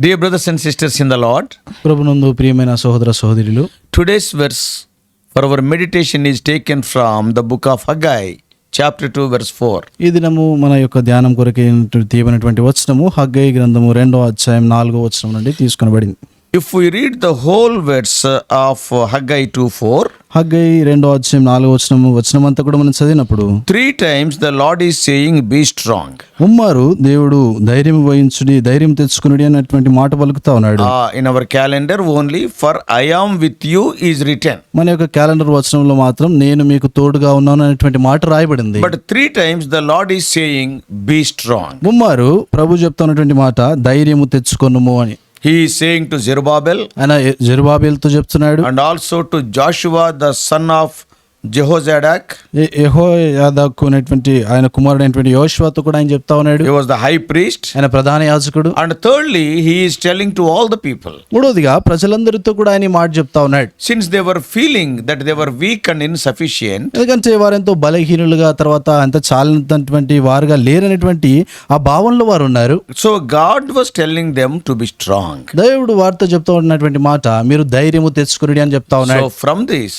Dear brothers and sisters in the Lord, ప్రభునందు ప్రియమైన సహోదర సహోదరులు, today's verse for our meditation is taken from the book of Haggai, chapter 2, verse 4. ఈ దినము మన యొక్క ధ్యానం కొరకు తీయబడినటువంటి వచనము హగ్గయి గ్రంథము 2వ అధ్యాయం 4వ వచనం నుండి తీసుకొనబడింది. If we read the whole verse of Haggai 2:4, హగ్గయి 2వ అధ్యాయం 4వ వచనం అంతా కూడా మనం చదివినప్పుడు 3 times the Lord is saying, be strong. ముమ్మారు దేవుడు ధైర్యం వహించుడి, ధైర్యం తెచ్చుకునుడి అన్నటువంటి మాట పలుకుతా ఉన్నాడు. In our calendar only, for I am with you is written. మన యొక్క క్యాలెండర్ వచనంలో మాత్రం నేను మీకు తోడుగా ఉన్నాను అనేటువంటి మాట రాయబడింది. But 3 times the Lord is saying, be strong. ముమ్మారు ప్రభు చెప్తున్నటువంటి మాట ధైర్యము తెచ్చుకొనుము అని. He is saying to Zerubbabel, ఆయన జెరుబాబెలుతో చెప్తున్నాడు, and also to Joshua the son of Jehozadak. యెహోయాదాకు అనేటువంటి ఆయన కుమారుడైనటువంటి యోషువతో కూడా ఆయన చెప్తా ఉన్నాడు. He was the high priest. ఆయన ప్రధాన యాజకుడు. And thirdly, he is telling to all the people, మూడోదిగా ప్రజలందరితో కూడా ఆయన ఈ మాట చెప్తా ఉన్నాడు. since they were feeling that they were weak and insufficient, ఎందుకంటే వారెంతో బలహీనులుగా, తర్వాత అంత చాలినటువంటి వారుగా లేరనేటువంటి ఆ భావనలో వారు ఉన్నారు. so God was telling them to be strong. దేవుడు వారితో చెప్తా ఉన్నటువంటి మాట మీరు ధైర్యము తెచ్చుకునుడి అని చెప్తా ఉన్నాడు. So from this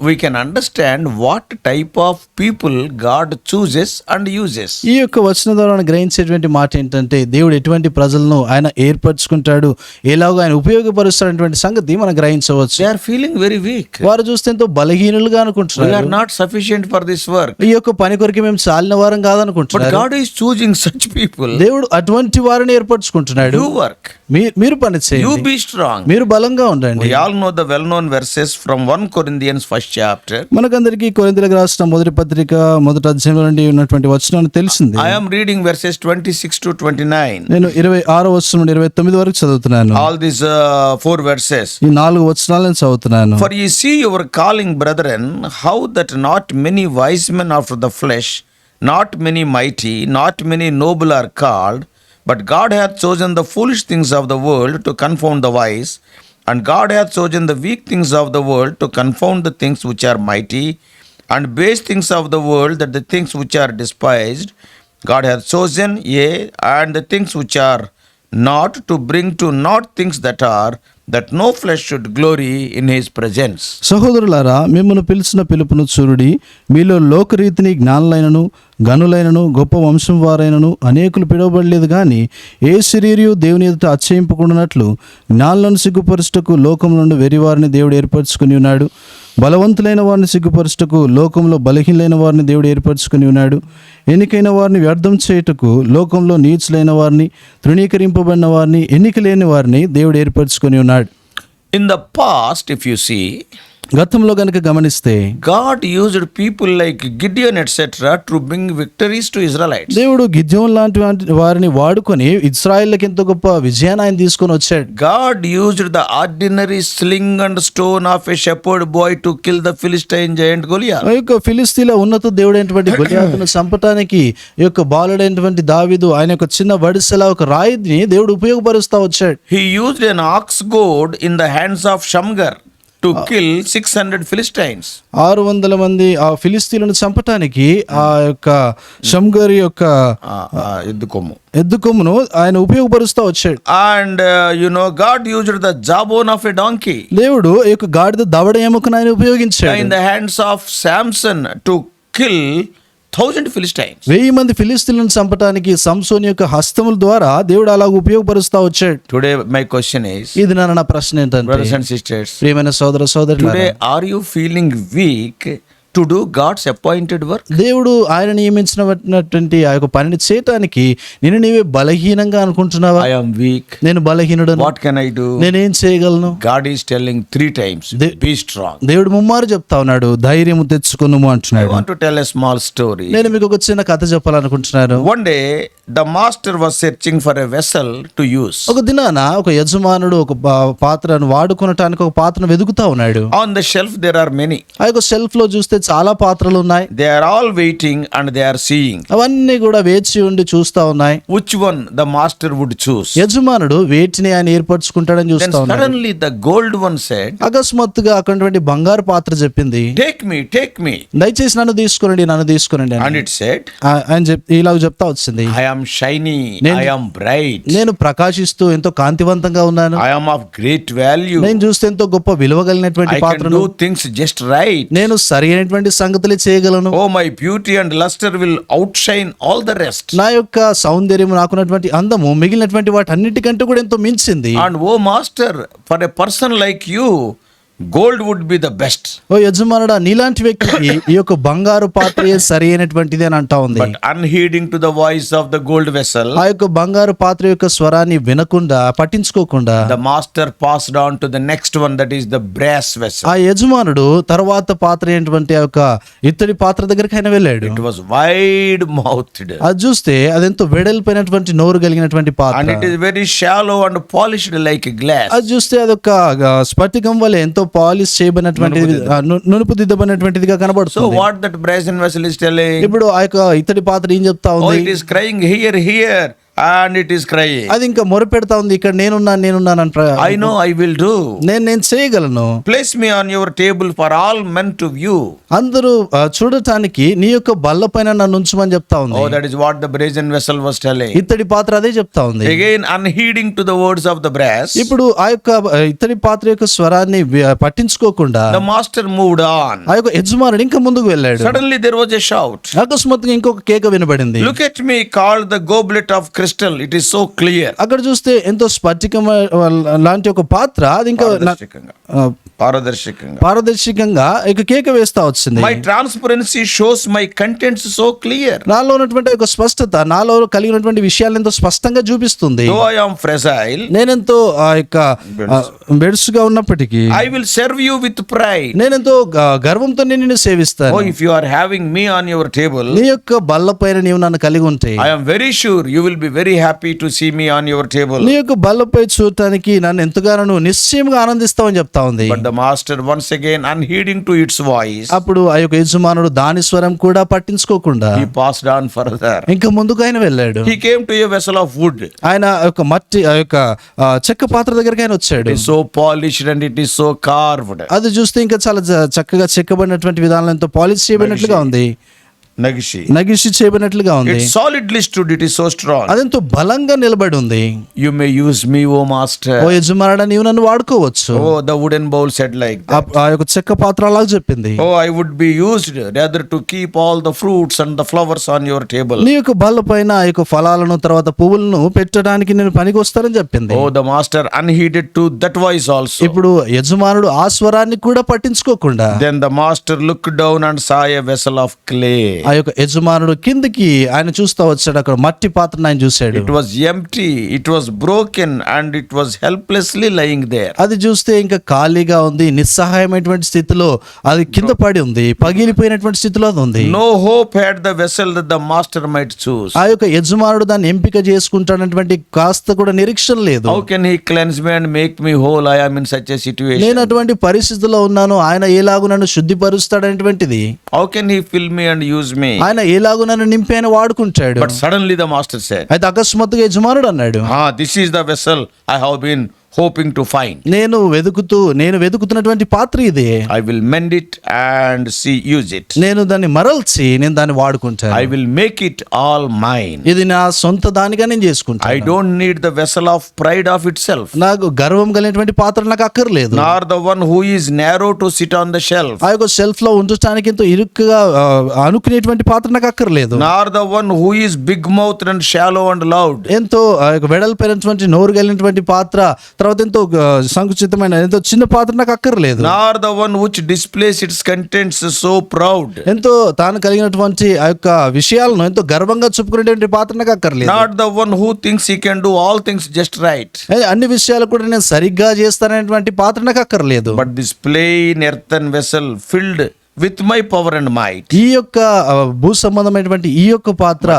we can understand what type of people God chooses and uses. ఈ యొక్క వచనం ద్వారా గ్రహించేటువంటి మాట ఏంటంటే దేవుడు ఎటువంటి ప్రజలను ఆయన ఏర్పరచుకుంటాడు, ఎలాగో ఆయన ఉపయోగపరుస్తాడనేటువంటి సంగతి మనం గ్రహించవచ్చు. They are feeling very weak. వారు చూస్తే ఎంతో బలహీనులుగా We అనుకుంటున్నారు. are not sufficient for this work. ఈ యొక్క పని కొరకు మేము చాలిన వారం But కాదనుకుంటున్నారు. God is choosing such people. దేవుడు అటువంటి వారిని ఏర్పరచుకుంటున్నాడు. You work. మీరు పని You చేయండి, be strong. మీరు బలంగా ఉండండి. We all know the well-known verses from 1 Corinthians 1st chapter. మనకందరికీ కొరింథీయులకు రాసిన మొదటి పత్రిక 1వ అధ్యాయంలో నుండి ఉన్నటువంటి వచనం తెలిసింది. I am reading verses 26 to 29. నేను 26వ వచనం నుండి 29 వరకు చదువుతున్నాను. All these 4 verses. ఈ 4 వచనాలను చదువుతున్నాను. For ye see your calling, brethren, how that not many wise men after the flesh, not many mighty, not many noble are called, but God hath chosen the foolish things of the world to confound the wise, and God hath chosen the weak things of the world to confound the things which are mighty, and base things of the world, that the things which are despised God hath chosen, yea, and the things which are not, to bring to naught things that are, that no flesh should glory in his presence. సహోదరులారా, మిమ్మల్ని పిలిచిన పిలుపును చూరుడి. మీలో లోకరీతిని జ్ఞానులైనను గనులైనను గొప్ప వంశం వారైనను అనేకులు పిలువబడలేదు గాని ఏ శరీరియు దేవుని ఎదుట అచ్చయింపకుండానట్లు జ్ఞానులను సిగ్గుపరుచుటకు లోకం నుండి వెరివారిని దేవుడు ఏర్పరచుకుని ఉన్నాడు. బలవంతులైన వారిని సిగ్గుపరుచుటకు లోకంలో బలహీనైన వారిని దేవుడు ఏర్పరచుకుని ఉన్నాడు. ఎన్నికైన వారిని వ్యర్థం చేయుటకు లోకంలో నీచులైన వారిని, తృణీకరింపబడిన వారిని, ఎన్నిక లేని వారిని దేవుడు ఏర్పరచుకుని ఉన్నాడు. In the past, if you see, గతంలో గనుక గమనిస్తే God used people like Gideon etc. to bring victories to Israelites. దేవుడు గిద్యోన్ లాంటి వారిని వాడుకొని ఇశ్రాయేలుకి ఎంతో గొప్ప విజయాన్ని ఆయన తీసుకొని వచ్చాడు. God used the ordinary sling and stone of a shepherd boy to kill the Philistine giant Goliath. ఆ యొక్క ఫిలిస్తీన్ల ఉన్నత దేవుడైనటువంటి గొలియాతును చంపటానికి ఈ యొక్క బాలుడైనటువంటి దావీదు ఆయన యొక్క చిన్న వడిసెల ఒక రాయిని దేవుడు ఉపయోగపరుస్తా వచ్చాడు. He used an ox goad in the hands of Shamgar to kill 600 Philistines. 600 మంది ఆ ఫిలిస్తీన్లను చంపటానికి ఆ యొక్క షమ్గరి యొక్క ఎద్దు కొమ్మును ఆయన ఉపయోగపరుస్తా వచ్చాడు. And God used the jawbone of a donkey దేవుడు ఈ యొక్క గాడిద దవడ ఎముకను ఆయన ఉపయోగించాడు. in the hands of Samson to kill 1000 Philistines. 1000 మంది ఫిలిస్తీన్లను చంపటానికి సంసోను యొక్క హస్తముల ద్వారా దేవుడు అలా ఉపయోగపరుస్తా వచ్చాడు. Today my question is, ఇది నా ప్రశ్న ఏంటంటే, brothers and sisters, ప్రియమైన సోదర సోదరులారా, today are you feeling weak to do God's appointed work? దేవుడు ఆయన నియమించినటువంటి ఆ యొక్క పనిని చేయటానికి నేను నీవే బలహీనంగా అనుకుంటున్నావా? I am weak. నేను బలహీనుడను. What can I do? నేనేం చేయగలను? God is telling 3 times, be strong. దేవుడు ముమ్మారు చెప్తా ఉన్నాడు, ధైర్యము తెచ్చుకొనుము I అంటున్నాడు. want to tell a small story. నేను మీకు ఒక చిన్న కథ చెప్పాలనుకుంటున్నాను. One day the master was searching for a vessel to use. ఒక దినాన ఒక యజమానుడు ఒక పాత్రను వాడుకొనటానికి ఒక పాత్రను వెతుకుతా ఉన్నాడు. On the shelf there are many. ఆ యొక్క షెల్ఫ్ లో చూస్తే చాలా పాత్రలు ఉన్నాయి. They are all waiting and they are seeing అవన్నీ కూడా వేచి ఉండి చూస్తా ఉన్నాయి. which one the master would choose. యజమానుడు వేటిని ఆయన ఏర్పరచుకుంటాడని Then చూస్తా ఉన్నాడు. suddenly the gold one said, అకస్మాత్తుగా అక్కడటువంటి బంగారు పాత్ర చెప్పింది, take me. దయచేసి నన్ను తీసుకునండి అని. And it said, ఆయన ఇలాగ చెప్తా వచ్చింది, I am am shiny, I am bright, నేను ప్రకాశిస్తూ ఎంతో కాంతివంతంగా ఉన్నాను, I am of great value, నేను చూస్తే ఎంతో గొప్ప విలువ కలిగినటువంటి I can పాత్రను, do things just right. నేను సరి అయినటువంటి సంగతులు చేయగలను, Oh, my beauty and luster will outshine all the rest. నా యొక్క సౌందర్యం నాకున్నటువంటి అందము మిగిలినటువంటి వాటన్నిటికంటే కూడా ఎంతో మించింది. And oh master, for a person like you, gold would be the best. ఓ యజమానుడా, నీలాంటి వ్యక్తికి ఈ యొక్క బంగారు పాత్రయే సరి అయినటువంటిది అని అంటా ఉంది. But unheeding to the voice of the gold vessel, ఆ యొక్క బంగారు పాత్ర యొక్క స్వరాన్ని వినకుండా పట్టించుకోకుండా the master passed on to the next one, that is the brass vessel. ఆ యజమానుడు తర్వాత పాత్ర అయినటువంటి ఆ యొక్క ఇత్తడి పాత్ర దగ్గరికి ఆయన వెళ్ళాడు. It was wide mouthed, అది చూస్తే అదెంతో వెడల్పోయినటువంటి నోరు కలిగినటువంటి and పాత్ర. it is very shallow and polished like glass. అది చూస్తే అదొక స్ఫటికం వల్ల ఎంతో పాలిష్ చేయబడినటువంటిది, నునుపు దిద్దబడినటువంటిదిగా So కనబడుతుంది. what that brazen vessel is telling? ఇప్పుడు ఆ యొక్క ఇత్తడి పాత్ర ఏం చెప్తా Oh, ఉంది? it is crying here, and it is crying. అది ఇంకా మొరపెడతా ఉంది, ఇక్కడ నేనున్నాను అని I know I will do. నేను చేయగలను. Place me on your table for all men to view. అందరూ చూడటానికి నీ యొక్క బల్ల పైన నన్ను ఉంచమని చెప్తా ఉంది. Oh, that is what the brazen vessel was telling. ఇత్తడి పాత్ర అదే చెప్తా ఉంది. Again, unheeding to the words of the brass, ఇప్పుడు ఆ యొక్క ఇత్తడి పాత్ర యొక్క స్వరాన్ని పట్టించుకోకుండా the master moved on. ఆ యొక్క యజమానుడు ఇంకా ముందుకు వెళ్ళాడు. Suddenly there was a shout. అకస్మాత్తుగా ఇంకొక కేక వినబడింది. Look at me, called the goblet of crystal. It is so clear. అక్కడ చూస్తే ఎంతో స్ఫటికం లాంటి ఒక పాత్ర, అది ఇంకా పారదర్శకంగా ఇక కేక వేస్తా వచ్చింది. My transparency shows my contents so clear. నాలో ఉన్నటువంటి ఒక స్పష్టత, నాలో కలిగినటువంటి విషయాలు ఎంతో స్పష్టంగా చూపిస్తుంది. Though I am fragile, నేనెంతో ఆ యొక్క బెడుసుగా ఉన్నప్పటికీ I will serve you with pride. నేనెంతో గర్వంతో నేను నిన్ను సేవిస్తాను. Oh, if you are having me on your table, నీ యొక్క బల్ల పైన నీవు నన్ను కలిగి ఉంటే I am very sure you will be very happy to see me on your table. నీ యొక్క బల్లపై చూడటానికి నన్ను ఎంతగానో నిశ్చయంగా ఆనందిస్తావని చెప్తా ఉంది. But the master once again, unheeding to its voice, అప్పుడు ఆ యొక్క యజమానుడు దాని స్వరం కూడా పట్టించుకోకుండా he passed on further. ఇంకా ముందుకు ఆయన వెళ్ళాడు. He came to a vessel of wood. ఆయన యొక్క ఆ యొక్క చెక్క పాత్ర దగ్గరికి ఆయన వచ్చాడు. It is so polished and it is so carved. అది చూస్తే ఇంకా చాలా చక్కగా చెక్కబడినటువంటి విధానం ఎంతో పాలిష్ చేయబడినట్లుగా ఉంది, నగిషి చేయబడినట్లుగా ఉంది. It solidly stood, it is so strong. అదెంతో బలంగా నిలబడి ఉంది. You may use me, O master. ఓ యజమానుడా, నీవు నన్ను వాడుకోవచ్చు. Oh, the wooden bowl said like that. ఆ యొక్క చెక్క పాత్ర అలాగ చెప్పింది. Oh, I would be used rather to keep all the fruits and the flowers on your table. నీ యొక్క బల్ల పైన ఆ యొక్క ఫలాలను తర్వాత పువ్వులను పెట్టడానికి నేను పనికి వస్తానని చెప్పింది. Oh, the master unheeded to that voice also. ఇప్పుడు యజమానుడు ఆ స్వరాన్ని కూడా పట్టించుకోకుండా Then the master looked down and saw a vessel of clay. ఆ యొక్క యజమానుడు కిందికి ఆయన చూస్తా వచ్చాడు. అక్కడ మట్టి పాత్రను ఆయన చూశాడు. It was empty, it was broken, and it was helplessly lying there. అది చూస్తే ఇంకా ఖాళీగా ఉంది, నిస్సహాయమైనటువంటి స్థితిలో అది కింద పడి ఉంది, పగిలిపోయినటువంటి స్థితిలో అది ఉంది. No hope had the vessel that the master might choose. ఆ యొక్క యజమానుడు దాన్ని ఎంపిక చేసుకుంటానటువంటి కాస్త కూడా నిరీక్షణ లేదు. How can he cleanse me and make me whole? I am in such a situation. నేను అటువంటి పరిస్థితిలో ఉన్నాను, ఆయన ఎలాగూ నన్ను శుద్ధిపరుస్తాడనేటువంటిది. How can he fill me and use me? ఆయన ఎలాగూ నన్ను నింపి ఆయన వాడుకుంటాడు. But suddenly the master said, అయితే అకస్మాత్తుగా యజమానుడు అన్నాడు, this is the vessel I have been hoping to find. నేను వెతుకుతున్నటువంటి పాత్ర ఇదే. I will mend it and use it. నేను దాన్ని మరల్చి నేను దాన్ని వాడుకుంటాను. I will make it all mine. ఇది నా సొంత దానిగా నేను చేసుకుంటాను. I don't need the vessel of pride of itself, నాకు గర్వం కలిగినటువంటి పాత్ర నాకు అక్కర్లేదు. nor the one who is narrow to sit on the shelf, ఆ యొక్క షెల్ఫ్ లో ఉంచడానికి ఎంతో ఇరుక్కుగా అనుకునేటువంటి పాత్ర నాకు అక్కర్లేదు. nor the one who is big mouthed and shallow and loud, ఎంతో వెడల్పోయినటువంటి నోరు కలిగినటువంటి పాత్ర, తర్వాత ఎంతో సంకుచితమైన ఎంతో చిన్న పాత్ర నాకు అక్కర్లేదు. nor the one which displays its contents so proud, ఎంతో తాను కలిగినటువంటి ఆ యొక్క విషయాలను ఎంతో గర్వంగా చెప్పుకునేటువంటి పాత్ర నాకు అక్కర్లేదు. not the one who thinks he can do all things just right, అన్ని విషయాలు కూడా నేను సరిగ్గా చేస్తాననేటువంటి పాత్ర నాకు అక్కర్లేదు. but this plain earthen vessel filled with my power and might. ఈ యొక్క భూ సంబంధమైనటువంటి ఈ యొక్క పాత్ర,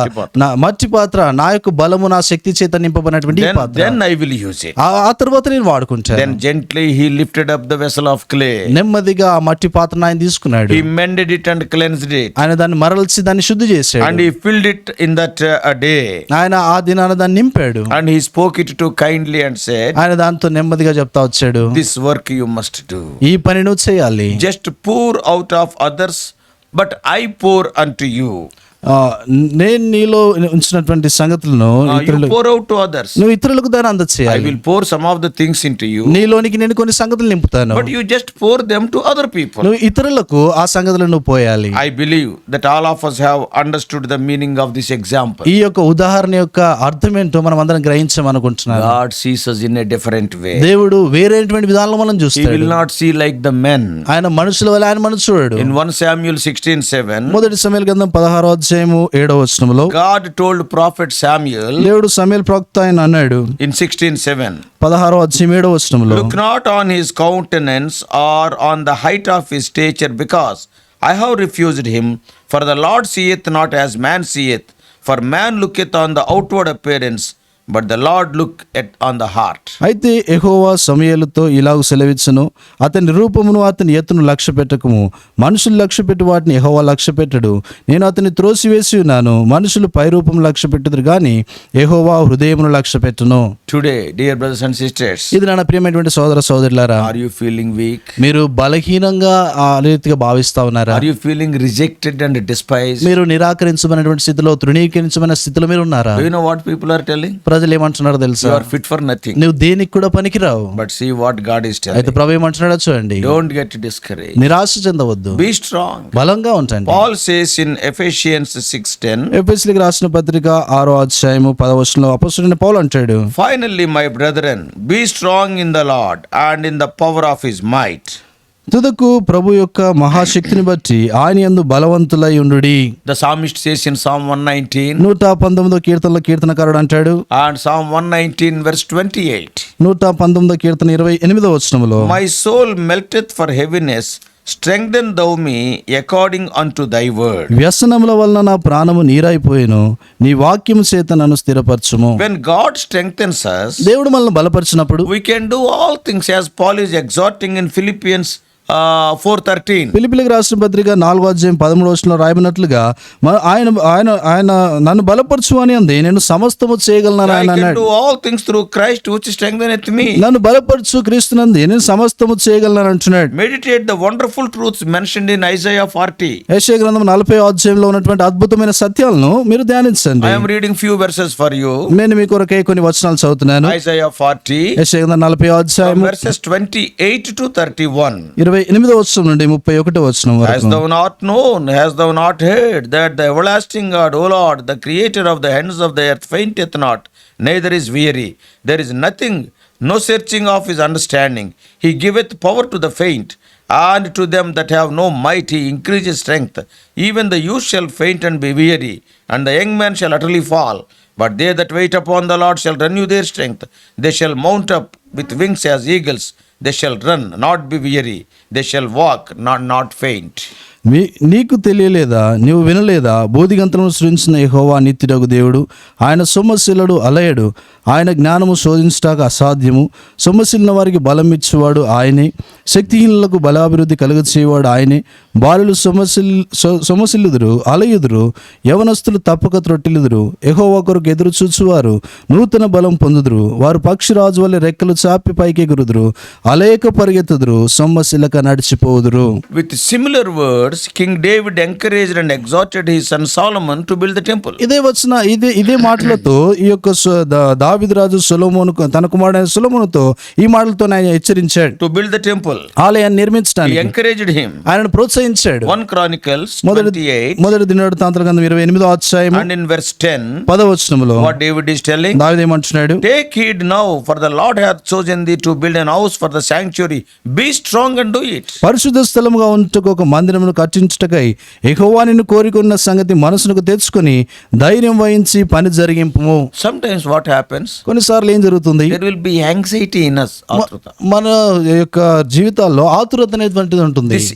నా మట్టి పాత్ర, నా యొక్క బలము నా శక్తి చేత నింపబడినటువంటి ఈ పాత్ర, then I will use it. ఆ తర్వాత నేను వాడుకుంటాను. Then gently he lifted up the vessel of clay. నెమ్మదిగా ఆ మట్టి పాత్రను ఆయన తీసుకున్నాడు. He mended it and cleansed it. ఆయన దాన్ని మరల్చి దాన్ని శుద్ధి చేశాడు. And he filled it in that day. ఆయన ఆ దినాన దాన్ని నింపాడు. And he spoke it to kindly and said, ఆయన దాంతో నెమ్మదిగా చెప్తా వచ్చాడు, this work you must do. ఈ పని నువ్వు చేయాలి. Just pour out of others, but I pour unto you. నేను నీలో ఉంచినటువంటి సంగతులను you pour out to others. నువ్వు ఇతరులకు దాన్ని I అందచేయాలి. will pour some of the things into you, నీలోనికి నేను కొన్ని సంగతులు నింపుతాను, but you just pour them to other people. నువ్వు ఇతరులకు ఆ సంగతులను నువ్వు పోయాలి. I believe that all of us have understood the meaning of this example. ఈ యొక్క ఉదాహరణ యొక్క అర్థం ఏంటో మనం అందరం గ్రహించామనుకుంటున్నాను. God sees us in a different way. దేవుడు వేరేటువంటి విధానంలో మనం He చూస్తాడు. will not see like the men. ఆయన మనుషుల వల్ల ఆయన మనసు చూడడు. In 1 Samuel 16:7, మొదటి సమూయేలు గ్రంథం 16వ అధ్యాయము 7వ వచనంలో God told prophet Samuel దేవుడు సమూయేలు ప్రవక్త ఆయన అన్నాడు in 16:7, 16వ అధ్యాయం 7వ వచనంలో, look not on his countenance or on the height of his stature, because I have refused him. For the Lord seeth not as man seeth. For man looketh on the outward appearance, but the Lord look at on the heart. అయితే యెహోవా సమూయేలుతో ఇలాగ సెలవిచ్చును, అతని రూపమును అతని ఎత్తును లక్ష్య పెట్టకము. మనుషులు లక్ష్య పెట్టి వాటిని యెహోవా లక్ష్య పెట్టడు. నేను అతన్ని త్రోసివేసి ఉన్నాను. మనుషులు పై రూపం లక్ష్య పెట్టుదురు గాని యెహోవా హృదయమును లక్ష్య పెట్టును. Today, dear brothers and sisters, ఇది నా ప్రియమైనటువంటి సోదర సోదరులారా, are you feeling weak? మీరు బలహీనంగా ఆ రీతిగా భావిస్తా ఉన్నారా? Are you feeling rejected and despised? మీరు నిరాకరించబడినటువంటి స్థితిలో, తృణీకరించబడిన స్థితిలో మీరు ఉన్నారా? Do you know what people are telling? ప్రజలు ఏమంటున్నారో తెలుసా? You are fit for nothing. నువ్వు దేనికి కూడా పనికిరావు. But see what God is అయితే telling. ప్రభు ఏమంటున్నాడో చూడండి, Don't get discouraged. నిరాశ చెందవద్దు, Be strong. బలంగా ఉంటండి. Paul says in Ephesians 6:10, ఎఫెసీయులకు రాసిన పత్రిక 6వ అధ్యాయము 10వ వచనంలో అపొస్తలుడైన పౌలు అంటాడు, finally, my brethren, be strong in the Lord and in the power of his might. తుదకు ప్రభు యొక్క మహాశక్తిని బట్టి ఆయన యందు బలవంతులై ఉండుడి. The psalmist says in Psalm 119 119వ కీర్తనలో కీర్తనకారుడు అంటాడు, and Psalm 119 verse 28, 119వ కీర్తన 28వ వచనములో, my soul melteth for heaviness, strengthen thou me according unto thy word. వ్యసనముల వలన నా ప్రాణము నీరైపోయెను, నీ వాక్యము చేత నన్ను స్థిరపరచుము. When God strengthens us, దేవుడు మనల్ని బలపరిచినప్పుడు we can do all things, as Paul is exhorting in Philippians 4:13. ఫిలిప్పీయులకు రాసిన పత్రిక 4వ అధ్యాయం 13వ వచనంలో రాయబడినట్లుగా ఆయన ఆయన ఆయన నన్ను బలపరచు అని అంది, నేను సమస్తము చేయగలను I ఆయన can అన్నాడు. do all things through Christ which strengtheneth me. నన్ను బలపరచు క్రీస్తునందు నేను సమస్తము చేయగలను అని అంటున్నాడు. Meditate the wonderful truths mentioned in Isaiah 40. యెషయా గ్రంథం 40వ అధ్యాయంలో ఉన్నటువంటి అద్భుతమైన సత్యాలను మీరు ధ్యానించండి. I am reading few verses for you. నేను మీ కొరకై కొన్ని వచనాలు చదువుతున్నాను. Isaiah 40 యెషయా గ్రంథం 40వ from అధ్యాయం verses 28 to 31. 28వ వచనం నుండి 31వ వచనం Hast వరకు. thou not known, hast thou not heard, that the everlasting God, O Lord, the creator of the ends of the earth, fainteth not, neither is weary. There is nothing, no searching of his understanding. He giveth power to the faint, and to them that have no might he increases strength. Even the youth shall faint and be weary, and the young man shall utterly fall. But they that wait upon the Lord shall renew their strength. They shall mount up with wings as eagles. They shall run, not be weary. They shall walk, not faint. నీకు తెలియలేదా, నీవు వినలేదా? బోధిగంతలను సృజించిన యెహోవా నిత్యుడగు దేవుడు, ఆయన సొమ్మశీలుడు అలయడు, ఆయన జ్ఞానము శోధించటాక అసాధ్యము. సొమ్మశీలిన వారికి బలం ఇచ్చేవాడు ఆయనే, శక్తిహీనులకు బలాభివృద్ధి కలుగచేవాడు ఆయనే. బాలులు సొమ్మసిల్లుదురు, అలయుదురు, యవనస్తులు తప్పక త్రొట్టిల్లుదురు. యెహోవా కొరకు ఎదురు చూచువారు నూతన బలం పొందుదురు. వారు పక్షిరాజు వలె రెక్కలు చాపి పైకెగురుదురు, అలేక పరిగెత్తుదురు, సొమ్మసిల్లక నడిచిపోదురు. With similar words, King David encouraged and exhorted his son Solomon to build the temple. ఇదే మాటలతో ఈ యొక్క దావీదు రాజు సొలొమోను తన కుమారుడైన సొలొమోనుతో ఈ మాటలతో ఆయన హెచ్చరించాడు, To build the temple. ఆలయాన్ని He నిర్మించడానికి encouraged him. ఆయనను ప్రోత్సహించాడు. 1 Chronicles 28 మొదటి దినవృత్తాంతముల గ్రంథం 28వ అధ్యాయం and in verse 10, 10వ వచనములో what David is telling, దావీదు ఏమంటున్నాడు, Take heed now, for the Lord hath chosen thee to build an house for the sanctuary. Be strong and do it. పరిశుద్ధ స్థలముగా ఉంటుకు ఒక మందిరమును కట్టించుటకై యెహోవా నిన్ను కోరికొన్న సంగతి మనసునకు తెచ్చుకొని ధైర్యం వహించి పని జరిగింపుము. Sometimes what happens, కొన్నిసార్లు ఏం జరుగుతుంది, there will be anxiety in us. Atruta. మన యొక్క జీవితాల్లో ఆతురత అనేటువంటిది ఉంటుంది. This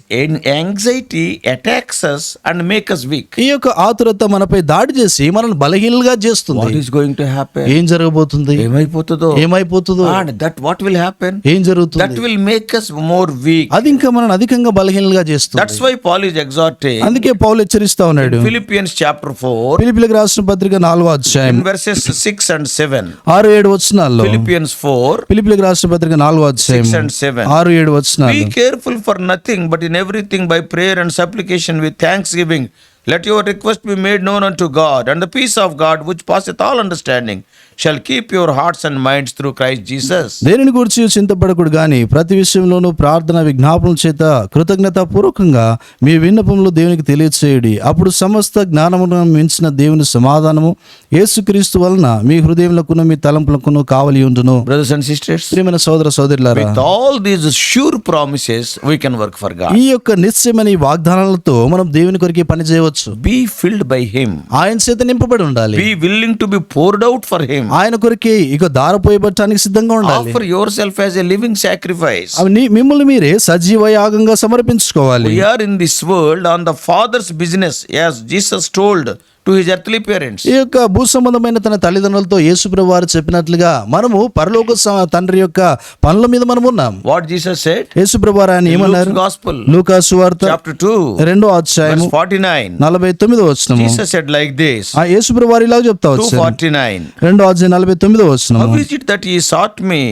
anxiety attacks us and make us weak. ఈ యొక్క ఆతురత మనపై దాడి చేసి మనల్ని బలహీనంగా చేస్తుంది. What is going to happen? ఏం జరగబోతుంది, ఏమైపోతుందో, And that what will happen? ఏం జరుగుతుంది, That will make us more weak. అది ఇంకా మనం అధికంగా బలహీనంగా చేస్తుంది. That's why Paul is exhorting అందుకే పౌలు హెచ్చరిస్తా ఉన్నాడు. Philippians chapter 4 ఫిలిప్పీయులకు రాసిన పత్రిక 4వ అధ్యాయం in verses 6 and 7. 6-7 వచనాల్లో, Philippians 4 ఫిలిప్పీయులకు రాసిన పత్రిక 4వ అధ్యాయం 6 and 7. 6-7 వచనాలు. Be careful for nothing, but in everything by prayer and supplication with thanksgiving Let your request be made known unto God, and the peace of God, which passeth all understanding, shall keep your hearts and minds through Christ Jesus. దేనిని గురించి చింతపడకుడు గాని ప్రతి విషయంలోనూ ప్రార్థన విజ్ఞాపనల చేత కృతజ్ఞతాపూర్వకంగా మీ విన్నపములు దేవునికి తెలియచేయుడి. అప్పుడు సమస్త జ్ఞానమును మించిన దేవుని సమాధానము యేసుక్రీస్తు వలన మీ హృదయములకును మీ తలంపులకును కావలి ఉండును. Brothers and sisters, ప్రియమైన సోదర సోదరులారా, with all these sure promises, we can work for God. ఈ యొక్క నిశ్చయమైన ఈ వాగ్దానాలతో మనం దేవుని కొరకు పని చేయవచ్చు. Be filled by Him. ఆయన చేత నింపబడి ఉండాలి. Be willing to be poured out for Him. ఆయన కొరకే ఇక దారపోయబట్టడానికి సిద్ధంగా ఉండాలి. Offer yourself as a living sacrifice. మిమ్మల్ని మీరే సజీవ యాగంగా సమర్పించుకోవాలి. We are in this world on the Father's business, as Jesus told to his earthly parents. ఈ యొక్క భూ సంబంధమైన తన తల్లిదండ్రులతో యేసుప్రభువు వారు చెప్పినట్లుగా మనము పరలోక తండ్రి యొక్క పనుల మీద మనం ఉన్నాం. What Jesus said? యేసుప్రభువు వారు ఆయన ఏమన్నారు? Luke's Gospel, లూకా సువార్త chapter 2, 2వ అధ్యాయం verse 49. 49వ వచనము. Jesus said like this, ఆ యేసుప్రభువు వారు ఇలా చెప్తా వచ్చారు. 2:49. 2వ అధ్యాయం 49వ వచనము. How is it that ye sought me?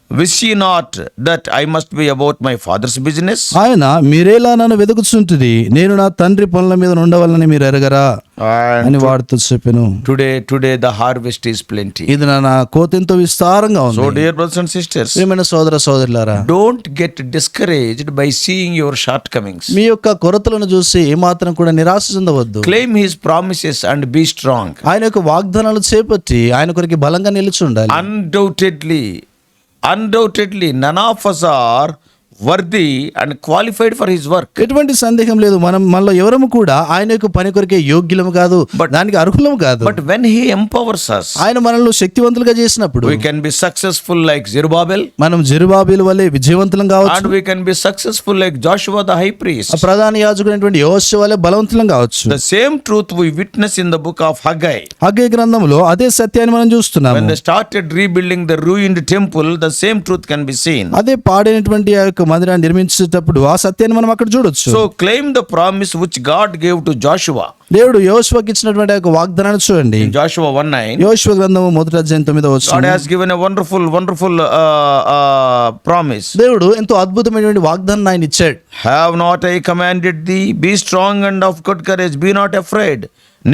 Wish ye not that I must be about my Father's business? ఆయన మీరేలా నన్ను వెతుకుచుంటిరి, నేను నా తండ్రి పనుల మీద ఉండవాలని మీరు ఎరగరా అని వాడుతూ చెప్పాను. Today the harvest is plenty. ఇది నా కోత ఎంతో విస్తారంగా ఉంది. So dear brothers and sisters, ప్రియమైన సోదర సోదరులారా, don't get discouraged by seeing your shortcomings. మీ యొక్క కొరతలను చూసి ఏమాత్రం కూడా నిరాశ చెందవద్దు. Claim his promises and be strong. ఆయన యొక్క వాగ్దానాలు చేపట్టి ఆయన కొరకు బలంగా నిలిచి ఉండాలి. Undoubtedly, none of us are worthy and qualified for his work. ఎటువంటి సందేహం లేదు, మనలో ఎవరము కూడా ఆయన యొక్క పని కొరకే యోగ్యులము కాదు, దానికి అర్హులము కాదు. But when he empowers us, ఆయన మనల్ని శక్తివంతులుగా చేసినప్పుడు we can be successful like Zerubbabel, మనం జెరుబాబేలు వలె విజయవంతులం కావచ్చు. and we can be successful like Joshua the high priest. ఆ ప్రధాన యాజకుడైనటువంటి యెహోషువ వలె బలవంతులం కావచ్చు. The same truth we witness in the book of Haggai. హగ్గయి గ్రంథంలో అదే సత్యాన్ని మనం చూస్తున్నాము. When they started rebuilding the ruined temple, the same truth can be seen. అదే పాడైనటువంటి ఆ యొక్క మందిరాన్ని నిర్మించేటప్పుడు ఆ సత్యాన్ని మనం అక్కడ చూడొచ్చు. So claim the promise which God gave to Joshua. దేవుడు యోషువకి ఇచ్చినటువంటి ఆ యొక్క వాగ్దానాన్ని చూడండి. In Joshua 1:9, యోషువ గ్రంథము 1వ అధ్యాయం 9వ God వచనం. has given a wonderful promise. దేవుడు ఎంతో అద్భుతమైనటువంటి వాగ్దానం ఆయన ఇచ్చాడు. Have not I commanded thee? Be strong and of good courage, be not afraid,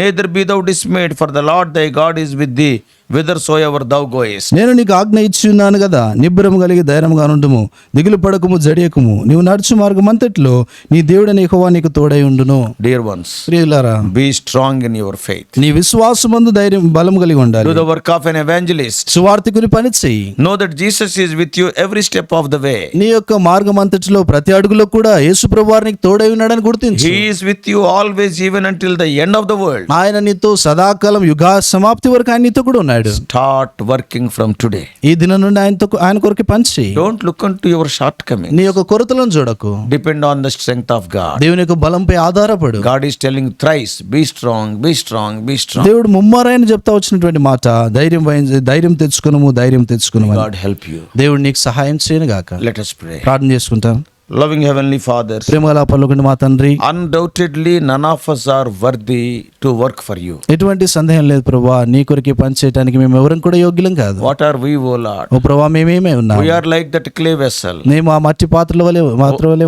neither be thou dismayed, for the Lord thy God is with thee, whithersoever thou goest. నేను నీకు ఆజ్ఞ ఇచ్చి ఉన్నాను కదా, నిబ్బరము కలిగి ధైర్యంగా నుండుము, దిగులు పడకము, జడియకుము, నీవు నడుచు మార్గం అంతట్లో నీ దేవుడైన యెహోవా నీకు తోడై ఉండును. Dear ones, ప్రియులారా, be strong in your faith. నీ విశ్వాసమందు ధైర్యం బలం కలిగి ఉండాలి. Do the work of an evangelist. సువార్తికుని పని చెయ్యి. Know that Jesus is with you every step of the way. నీ యొక్క మార్గం అంతటిలో ప్రతి అడుగులో కూడా యేసు ప్రభువు నీకు తోడై ఉన్నాడని గుర్తించు. He is with you always, even until the end of the world. ఆయన నీతో సదాకాలం యుగ సమాప్తి వరకు ఆయన నీతో కూడా ఉన్నాడు. Start working from today. ఈ దినం నుండి ఆయన కొరకు పని చెయ్యి. Don't look into your shortcomings. నీ యొక్క కొరతలను చూడకు. Depend on the strength of God. దేవుని యొక్క బలంపై ఆధారపడు. God is telling thrice, be strong, be strong, be strong. దేవుడు ముమ్మారాయన చెప్తా వచ్చినటువంటి మాట, ధైర్యం తెచ్చుకును. God help you. దేవుడు నీకు సహాయం చేయను గాక. Let us pray. ప్రార్థన చేసుకుంటాం. Loving Heavenly Father, ప్రేమగల పరలోకపు మా తండ్రి, undoubtedly none of us are worthy to work for you. ఎటువంటి సందేహం లేదు ప్రభువా, నీ కొరకే పని చేయడానికి మేము ఎవరం కూడా యోగ్యులం కాదు. What are we, O Lord? ఓ ప్రభువా, మేమేమై ఉన్నాం. We are like that clay vessel. మేము ఆ మట్టి పాత్రల వలె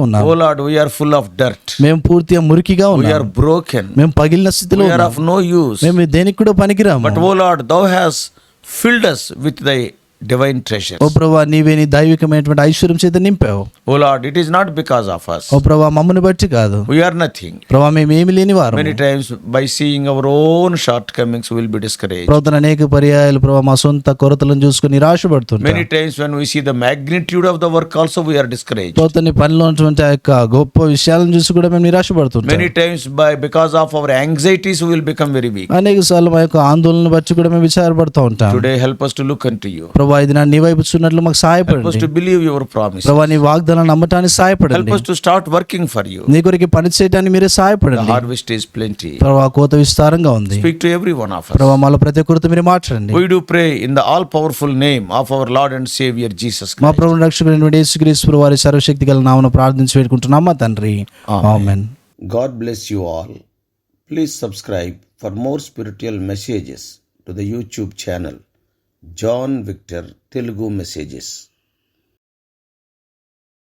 ఉన్నాం. O Lord, we are full of dirt. మేము పూర్తిగా మురికిగా We ఉన్నాం. are broken. మేము పగిలిన స్థితిలో We are ఉన్నాం. of no use. మేము దేనికి కూడా పనికిరాము. But O Lord, thou hast filled us with thy divine treasures. ఓ ప్రభువా, నీవే నీ దైవికమైనటువంటి ఐశ్వర్యం చేత నింపావు. O Lord, it is not because of us. ఓ ప్రభువా, మమ్మల్ని బట్టి కాదు. We are nothing. ప్రభువా, మేమేమి లేని వారు. Many times by seeing our own shortcomings we will be discouraged. ప్రభుత్వం అనేక పర్యాయాలు ప్రభువా మా సొంత కొరతలను చూసుకుని నిరాశపడుతుంటాం. Many times when we see the magnitude of the work also we are discouraged. ప్రభుత్వం నీ పనిలో ఉన్నటువంటి ఆ యొక్క గొప్ప విషయాలను చూసి కూడా మేము నిరాశపడుతుంటాం. Many times because of our anxieties we will become very weak. అనేక సార్లు మా యొక్క ఆందోళన బట్టి కూడా మేము విచారపడుతూ ఉంటాం. Today help us to look unto you. ప్రభువా, ఇది నీ వైపు చూసినట్లు మాకు Help us సహాయపడండి. to believe your promises. ప్రభువా, నీ వాగ్దానాన్ని నమ్మటానికి Help సహాయపడండి. us to start working for you. నీ కొరకు పని చేయడానికి మీరే The సహాయపడండి. harvest is plenty. ప్రభువా, కోత విస్తారంగా ఉంది. Speak to every one of us. ప్రభువా, మాలో ప్రతి ఒక్కరితో మీరు మాట్లాడండి. We do pray in the all powerful name of our Lord and Savior Jesus మా Christ. ప్రభువు రక్షకుడైనటువంటి యేసుక్రీస్తు వారి సర్వశక్తి గల నామమున ప్రార్థించి వేడుకుంటున్నాం మా తండ్రి. ఆమేన్. God bless you all. Please subscribe for more spiritual messages to the YouTube channel John Victor Telugu Messages.